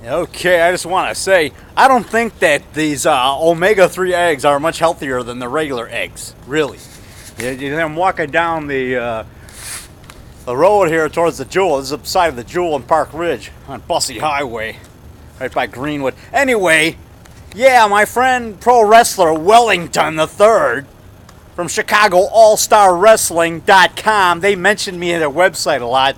Okay, I just want to say, I don't think that these omega-3 eggs are much healthier than the regular eggs. Really. I'm walking down the road here towards the Jewel. This is the side of the Jewel in Park Ridge on Bussy Highway, right by Greenwood. Anyway, yeah, my friend pro wrestler Wellington III from ChicagoAllStarWrestling.com, they mentioned me at their website a lot.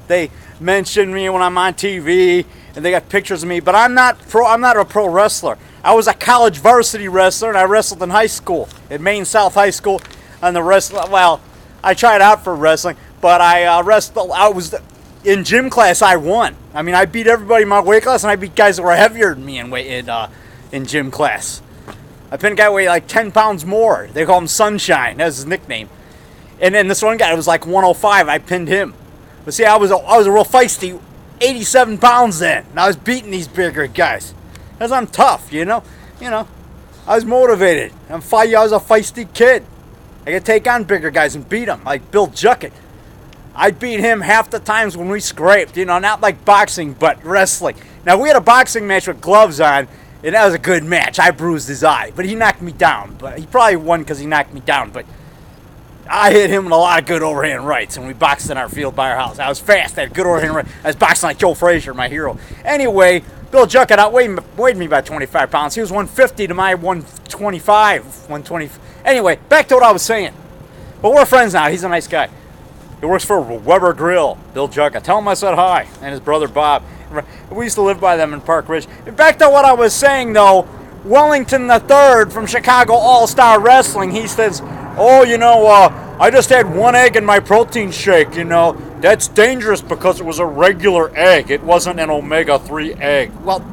They mention me when I'm on TV, and they got pictures of me. But I'm not a pro wrestler. I was a college varsity wrestler, and I wrestled in high school at Maine South High School. On the wrestling, well, I tried out for wrestling, but I wrestled. I was in gym class. I won. I mean, I beat everybody in my weight class, and I beat guys that were heavier than me in gym class. I pinned a guy weighed like 10 pounds more. They call him Sunshine. That's his nickname. And then this one guy was like 105. I pinned him. But see, I was a real feisty 87 pounds then. And I was beating these bigger guys. Because I'm tough, you know. I was motivated. I was a feisty kid. I could take on bigger guys and beat them, like Bill Juckett. I beat him half the times when we scraped, not like boxing, but wrestling. Now, we had a boxing match with gloves on, and that was a good match. I bruised his eye, but he knocked me down. But he probably won because he knocked me down, but I hit him with a lot of good overhand rights, and we boxed in our field by our house. I was fast. I had good overhand rights. I was boxing like Joe Frazier, my hero. Anyway, Bill Juckett outweighed me by 25 pounds. He was 150 to my 125, 120. Anyway, back to what I was saying. But we're friends now. He's a nice guy. He works for Weber Grill, Bill Juckett. Tell him I said hi, and his brother Bob. We used to live by them in Park Ridge. Back to what I was saying, though. Wellington III from Chicago All-Star Wrestling, he says, I just had one egg in my protein shake, That's dangerous because it was a regular egg. It wasn't an omega-3 egg. Well,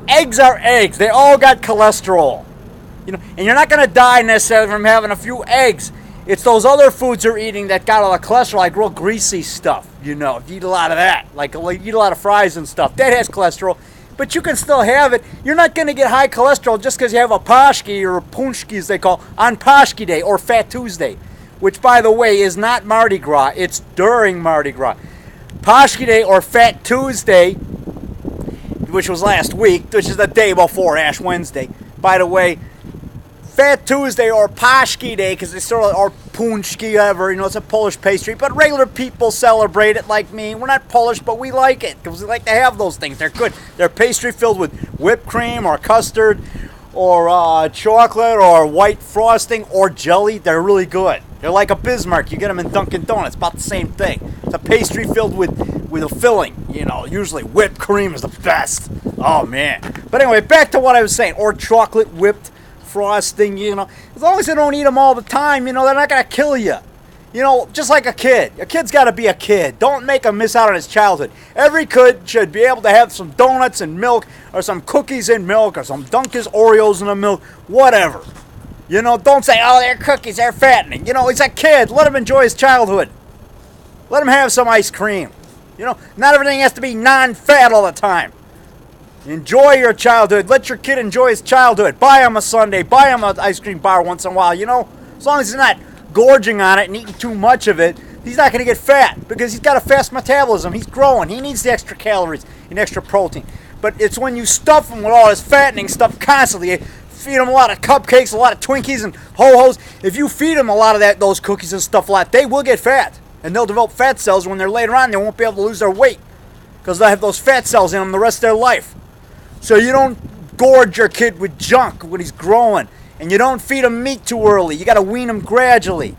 eggs are eggs. They all got cholesterol. And you're not going to die necessarily from having a few eggs. It's those other foods you're eating that got all the cholesterol, like real greasy stuff, if you eat a lot of that. Like you eat a lot of fries and stuff. That has cholesterol. But you can still have it. You're not going to get high cholesterol just because you have a pashki or a punchki, as they call, on Pashki Day or Fat Tuesday, which, by the way, is not Mardi Gras. It's during Mardi Gras. Pashki Day or Fat Tuesday, which was last week, which is the day before Ash Wednesday. By the way, Fat Tuesday or Pashki Day, because it's sort of, or punchki, whatever, it's a Polish pastry, but regular people celebrate it like me. We're not Polish, but we like it, because we like to have those things. They're good. They're pastry filled with whipped cream or custard or chocolate or white frosting or jelly. They're really good. They're like a Bismarck. You get them in Dunkin' Donuts. About the same thing. It's a pastry filled with a filling. Usually whipped cream is the best. Oh, man. But anyway, back to what I was saying. Or chocolate whipped frosting, as long as you don't eat them all the time, they're not going to kill you. Just like a kid. A kid's got to be a kid. Don't make him miss out on his childhood. Every kid should be able to have some donuts and milk, or some cookies and milk, or some Dunkin's Oreos and the milk, whatever. Don't say, oh, they're cookies, they're fattening. He's a kid. Let him enjoy his childhood. Let him have some ice cream. Not everything has to be non-fat all the time. Enjoy your childhood. Let your kid enjoy his childhood. Buy him a sundae. Buy him an ice cream bar once in a while. As long as he's not gorging on it and eating too much of it, he's not going to get fat because he's got a fast metabolism. He's growing. He needs the extra calories and extra protein. But it's when you stuff him with all this fattening stuff constantly. Feed him a lot of cupcakes, a lot of Twinkies and Ho-Hos. If you feed him a lot of those cookies and stuff a lot, they will get fat. And they'll develop fat cells. When they're later on, they won't be able to lose their weight because they'll have those fat cells in them the rest of their life. So you don't gorge your kid with junk when he's growing. And you don't feed him meat too early. You got to wean him gradually.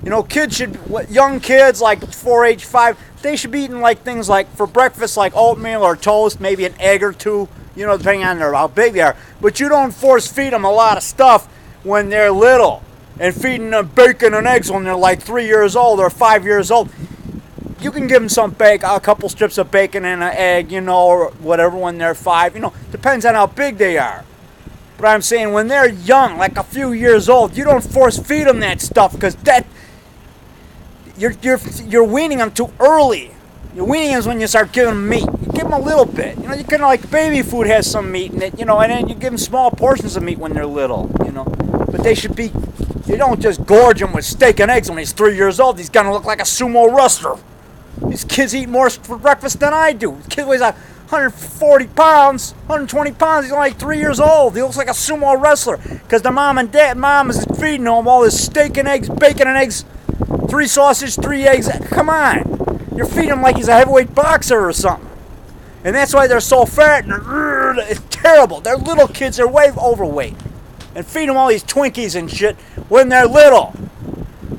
Young kids like 4, age 5, they should be eating like things like for breakfast like oatmeal or toast, maybe an egg or two, depending on how big they are. But you don't force feed them a lot of stuff when they're little. And feeding them bacon and eggs when they're like 3 years old or 5 years old. You can give them a couple strips of bacon and an egg, or whatever when they're 5. Depends on how big they are. But I'm saying when they're young, like a few years old, you don't force feed them that stuff because you're weaning them too early. You're weaning them when you start giving them meat. You give them a little bit. You kind of like baby food has some meat in it, and then you give them small portions of meat when they're little, But they should be, you don't just gorge him with steak and eggs when he's 3 years old. He's going to look like a sumo wrestler. These kids eat more for breakfast than I do. This kid weighs 140 pounds, 120 pounds. He's only like 3 years old. He looks like a sumo wrestler because the mom is feeding him all this steak and eggs, bacon and eggs, 3 sausage, 3 eggs. Come on. You're feeding him like he's a heavyweight boxer or something. And that's why they're so fat. And it's terrible. They're little kids. They're way overweight. And feed them all these Twinkies and shit when they're little.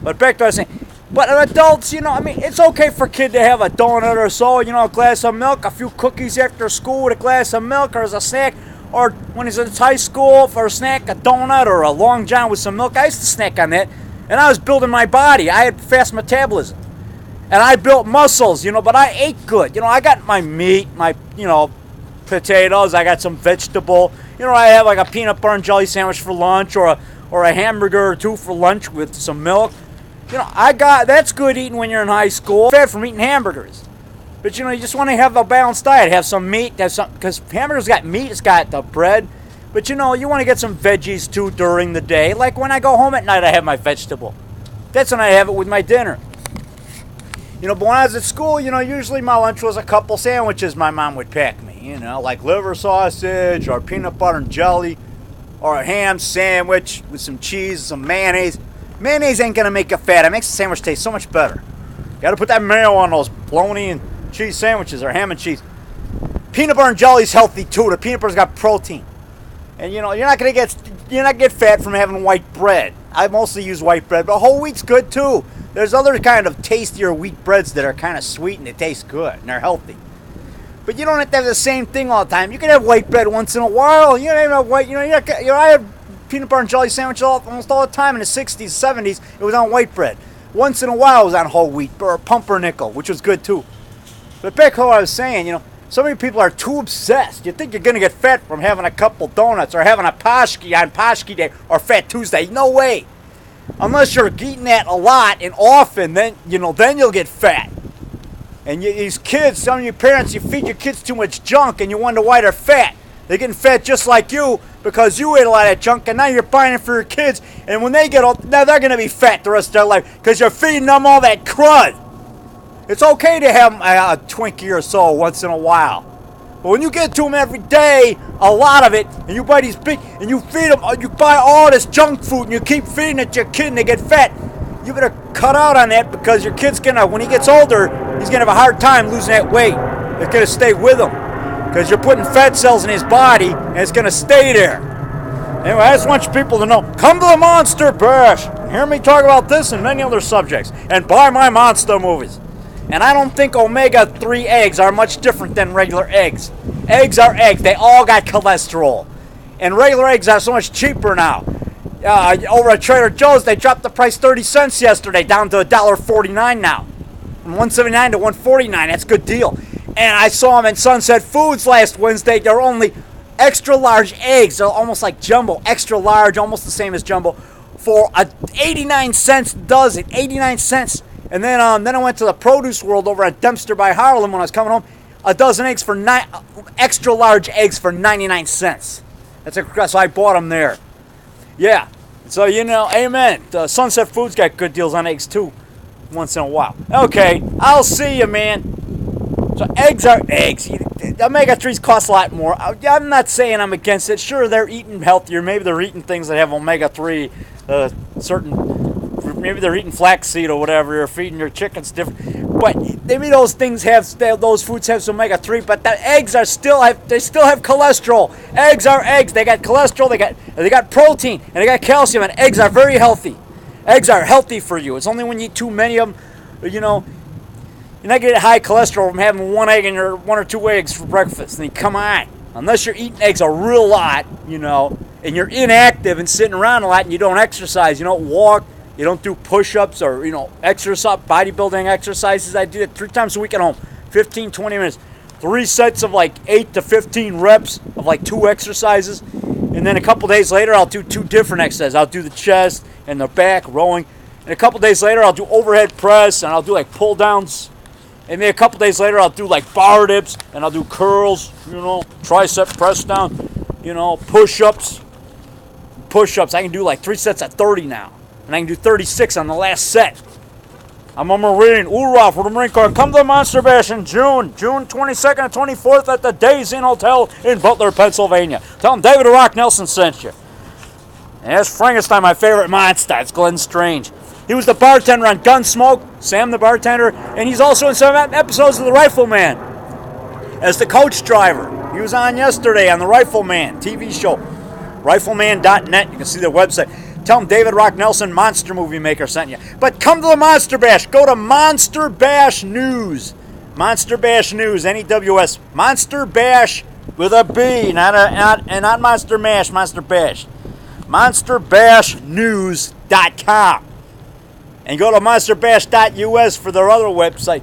But back to what I was saying. But adults, you know, I mean, it's okay for a kid to have a donut or so, you know, a glass of milk, a few cookies after school with a glass of milk or as a snack. Or when he's in high school for a snack, a donut or a Long John with some milk. I used to snack on that. And I was building my body. I had fast metabolism. And I built muscles, you know, but I ate good. You know, I got my meat, my, you know, potatoes. I got some vegetable. You know, I have like a peanut butter and jelly sandwich for lunch or a hamburger or 2 for lunch with some milk. You know, that's good eating when you're in high school. Fat from eating hamburgers. But, you know, you just want to have a balanced diet. Have some meat, because hamburgers got meat, it's got the bread. But, you know, you want to get some veggies, too, during the day. Like when I go home at night, I have my vegetable. That's when I have it with my dinner. You know, but when I was at school, you know, usually my lunch was a couple sandwiches my mom would pack me. You know, like liver sausage or peanut butter and jelly or a ham sandwich with some cheese, some mayonnaise. Mayonnaise ain't going to make you fat. It makes the sandwich taste so much better. You got to put that mayo on those bologna and cheese sandwiches or ham and cheese. Peanut butter and jelly's healthy too. The peanut butter's got protein. And you know, you're not get fat from having white bread. I mostly use white bread, but whole wheat's good too. There's other kind of tastier wheat breads that are kind of sweet and they taste good and they're healthy. But you don't have to have the same thing all the time. You can have white bread once in a while. You don't even have white, I have peanut butter and jelly sandwich almost all the time in the 60s, 70s. It was on white bread. Once in a while it was on whole wheat or pumpernickel, which was good too. But back to what I was saying, you know, so many people are too obsessed. You think you're going to get fat from having a couple donuts or having a Pashki on Pashki Day or Fat Tuesday. No way. Unless you're eating that a lot and often, then you'll get fat. And these kids, some of you parents, you feed your kids too much junk and you wonder why they're fat. They're getting fat just like you because you ate a lot of junk and now you're buying it for your kids. And when they get old, now they're going to be fat the rest of their life because you're feeding them all that crud. It's okay to have a Twinkie or so once in a while. But when you get to them every day, a lot of it, and you buy these big, and you feed them, you buy all this junk food and you keep feeding it to your kid and they get fat, you better cut out on that because your kid's going to, when he gets older, he's going to have a hard time losing that weight. It's going to stay with him. Because you're putting fat cells in his body, and it's going to stay there. Anyway, I just want you people to know, come to the Monster Bash. Hear me talk about this and many other subjects. And buy my monster movies. And I don't think omega-3 eggs are much different than regular eggs. Eggs are eggs. They all got cholesterol. And regular eggs are so much cheaper now. Over at Trader Joe's, they dropped the price 30 cents yesterday, down to $1.49 now. From $1.79 to $1.49. That's a good deal. And I saw them in Sunset Foods last Wednesday. They're only extra large eggs. They're almost like jumbo. Extra large, almost the same as jumbo. For 89 cents dozen. 89 cents. And then I went to the produce world over at Dempster by Harlem when I was coming home. A dozen eggs for extra large eggs for 99 cents. So I bought them there. Yeah. So, amen. Sunset Foods got good deals on eggs too. Once in a while. Okay. I'll see you, man. So eggs are eggs. Omega-3s cost a lot more. I'm not saying I'm against it. Sure, they're eating healthier. Maybe they're eating things that have omega-3, maybe they're eating flaxseed or whatever. You're feeding your chickens different. But maybe those foods have some omega-3. But the eggs still have cholesterol. Eggs are eggs. They got cholesterol. They got protein and they got calcium. And eggs are very healthy. Eggs are healthy for you. It's only when you eat too many of them, you're not going to get high cholesterol from having one or two eggs for breakfast. I mean, come on. Unless you're eating eggs a real lot, and you're inactive and sitting around a lot and you don't exercise, you don't walk, you don't do push-ups or, exercise, bodybuilding exercises. I do it 3 times a week at home, 15, 20 minutes. 3 sets of like 8 to 15 reps of like 2 exercises. And then a couple days later, I'll do 2 different exercises. I'll do the chest and the back, rowing. And a couple days later, I'll do overhead press and I'll do like pull-downs. And then a couple days later, I'll do like bar dips, and I'll do curls, tricep press down, push-ups. Push-ups, I can do like 3 sets at 30 now. And I can do 36 on the last set. I'm a Marine. Hoorah for the Marine Corps. Come to the Monster Bash in June 22nd and 24th at the Days Inn Hotel in Butler, Pennsylvania. Tell them David the Rock Nelson sent you. And that's Frankenstein, my favorite monster. It's Glenn Strange. He was the bartender on Gunsmoke, Sam the bartender, and he's also in some episodes of The Rifleman as the coach driver. He was on yesterday on The Rifleman TV show. Rifleman.net. You can see their website. Tell them David Rock Nelson, Monster Movie Maker, sent you. But come to the Monster Bash. Go to Monster Bash News. Monster Bash News, NEWS. Monster Bash with a B, not Monster Mash, Monster Bash. MonsterBashNews.com. And go to MonsterBash.us for their other website.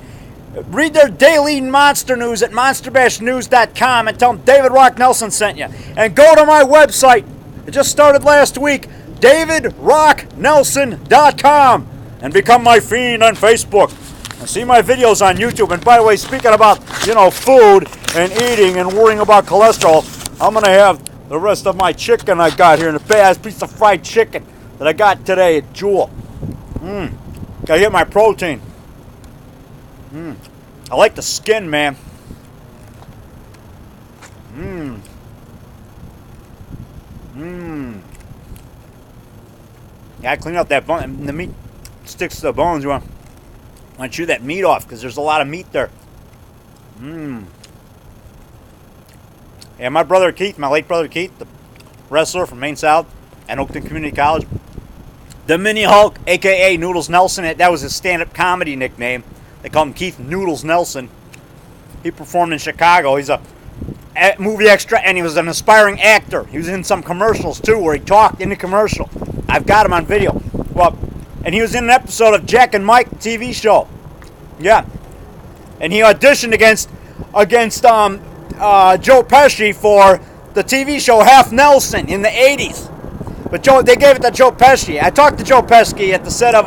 Read their daily monster news at MonsterBashNews.com and tell them David Rock Nelson sent you. And go to my website. It just started last week. DavidRockNelson.com. And become my fiend on Facebook. And see my videos on YouTube. And by the way, speaking about, food and eating and worrying about cholesterol, I'm going to have the rest of my chicken I got here in the bag, piece of fried chicken that I got today at Jewel. Gotta get my protein. I like the skin, man. Gotta clean up that bone. The meat sticks to the bones. You want to chew that meat off because there's a lot of meat there. Yeah, my brother Keith, my late brother Keith, the wrestler from Maine South and Oakton Community College, the Mini Hulk, a.k.a. Noodles Nelson, that was his stand-up comedy nickname. They call him Keith Noodles Nelson. He performed in Chicago. He's a movie extra, and he was an aspiring actor. He was in some commercials, too, where he talked in the commercial. I've got him on video. Well, and he was in an episode of Jack and Mike TV show. Yeah. And he auditioned against Joe Pesci for the TV show Half Nelson in the 80s. But they gave it to Joe Pesci. I talked to Joe Pesci at the set of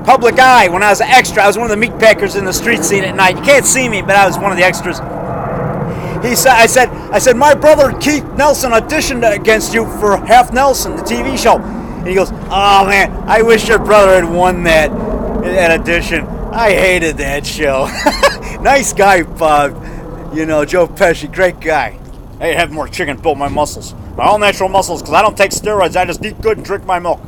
Public Eye when I was an extra. I was one of the meat packers in the street scene at night. You can't see me, but I was one of the extras. I said, my brother Keith Nelson auditioned against you for Half Nelson, the TV show. And he goes, oh man, I wish your brother had won that audition. I hated that show. Nice guy, Bob. Joe Pesci, great guy. I have more chicken, build my muscles. My all natural muscles, because I don't take steroids. I just eat good and drink my milk.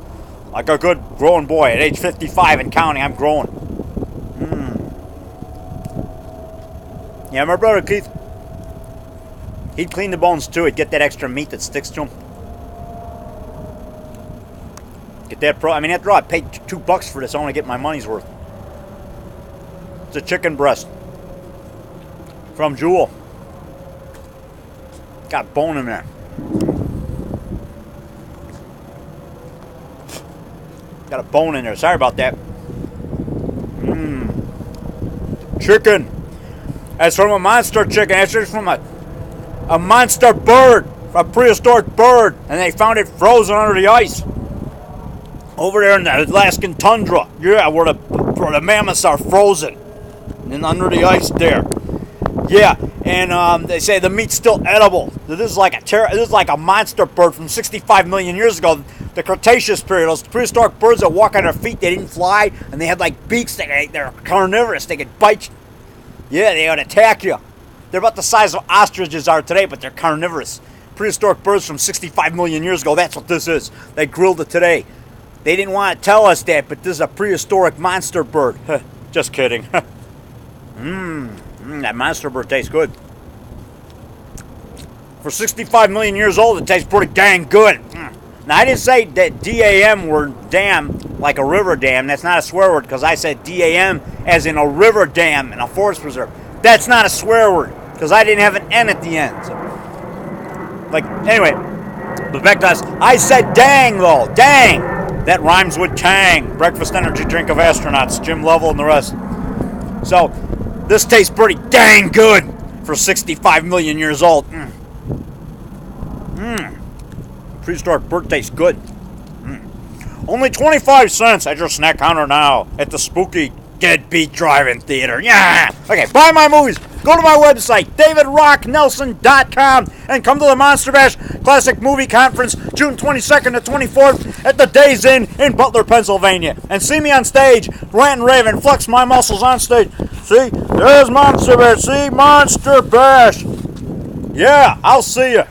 Like a good growing boy. At age 55 and counting, I'm growing. Yeah, my brother Keith, he'd clean the bones too. He'd get that extra meat that sticks to him. Get that after all, I paid $2 for this. I want to get my money's worth. It's a chicken breast from Jewel. Got bone in there. Got a bone in there. Sorry about that. Chicken. That's from a monster chicken. That's just from a monster bird. A prehistoric bird. And they found it frozen under the ice. Over there in the Alaskan tundra. Yeah, where the mammoths are frozen. And under the ice there. Yeah. And they say the meat's still edible. This is like a monster bird from 65 million years ago. The Cretaceous period. Those prehistoric birds that walk on their feet, they didn't fly, and they had like beaks. They're carnivorous. They could bite you. Yeah, they would attack you. They're about the size of ostriches are today, but they're carnivorous. Prehistoric birds from 65 million years ago. That's what this is. They grilled it today. They didn't want to tell us that, but this is a prehistoric monster bird. Just kidding. That monster bird tastes good. For 65 million years old, it tastes pretty dang good. Now, I didn't say that D-A-M word dam like a river dam. That's not a swear word because I said D-A-M as in a river dam in a forest preserve. That's not a swear word because I didn't have an N at the end. So, anyway, but back to us. I said dang, though. Dang. That rhymes with Tang. Breakfast energy drink of astronauts. Jim Lovell and the rest. So, this tastes pretty dang good for 65 million years old. Prehistoric bird tastes good. Only 25 cents at your snack counter now at the spooky Deadbeat Drive-In Theater. Yeah! Okay, buy my movies. go to my website, davidrocknelson.com, and come to the Monster Bash Classic Movie Conference, June 22nd to 24th at the Days Inn in Butler, Pennsylvania. And see me on stage, rant and rave, and flex my muscles on stage. See, there's Monster Bash. See, Monster Bash. Yeah, I'll see you.